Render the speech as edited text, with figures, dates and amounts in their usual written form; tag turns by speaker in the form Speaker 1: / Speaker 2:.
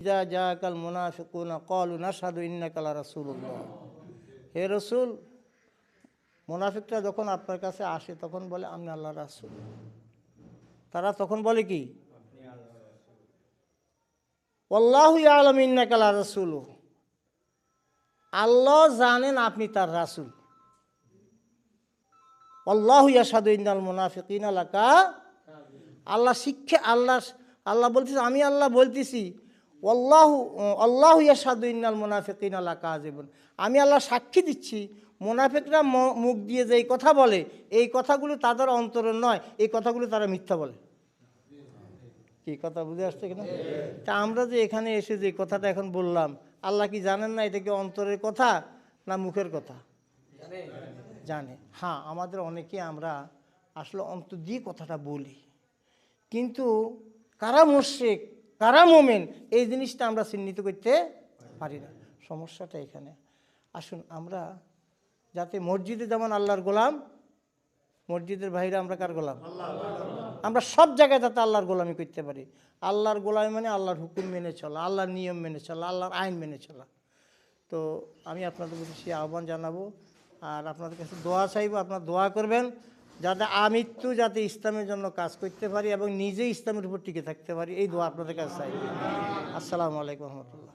Speaker 1: ইযা জাআকাল মুনাফিকুনা ক্বালু নাশহাদু ইন্নাকা লারাসূলুল্লাহ। হে রাসূল, মুনাফিকরা যখন আপনার কাছে আসে তখন বলে আমি আল্লাহর রাসূল। তারা তখন বলে কি? ওয়াল্লাহু ইয়ালামু ইন্নাকা লারাসূলুহ। আল্লাহ জানেন আপনি তার রাসূল। আল্লাহু ইয়াশহাদু ইন্নাল মুনাফিকিনা লাকা, আল্লাহ শিক্ষা, আল্লাহ বলতেছে, আমি আল্লাহ বলতেছি আল্লাহু ইয়াশহাদু ইন্নাল মুনাফিকিনা লাকাযিবুন, আমি আল্লাহ সাক্ষী দিচ্ছি মুনাফিকরা মুখ দিয়ে যেই কথা বলে এই কথাগুলো তাদের অন্তরে নয়, এই কথাগুলো তারা মিথ্যা বলে। কি কথা বুঝে আসছে কিনা? তা আমরা যে এখানে এসে যে কথাটা এখন বললাম, আল্লাহ কি জানেন না এটা কি অন্তরের কথা না মুখের কথা? জানে। হ্যাঁ, আমাদের অনেকে আমরা আসলে অন্তর দিয়ে কথাটা বলি, কিন্তু কারা মুশরিক কারা মুমিন এই জিনিসটা আমরা চিহ্নিত করতে পারি না। সমস্যাটা এখানে। আসুন আমরা যাতে মসজিদে যেমন আল্লাহর গোলাম, মসজিদের বাইরে আমরা কার গোলাম? আমরা সব জায়গায় যাতে আল্লাহর গোলামি করতে পারি। আল্লাহর গোলামি মানে আল্লাহর হুকুম মেনে চলা, আল্লাহর নিয়ম মেনে চলা, আল্লাহর আইন মেনে চলা। তো আমি আপনাদের প্রতি সেই আহ্বান জানাবো, আর আপনাদের কাছে দোয়া চাইবো, আপনারা দোয়া করবেন যাতে আমৃত্যু যাতে ইসলামের জন্য কাজ করতে পারি এবং নিজে ইসলামের উপর টিকে থাকতে পারি, এই দোয়া আপনাদের কাছে চাই। আসসালামু আলাইকুম রহমতুল্লাহ।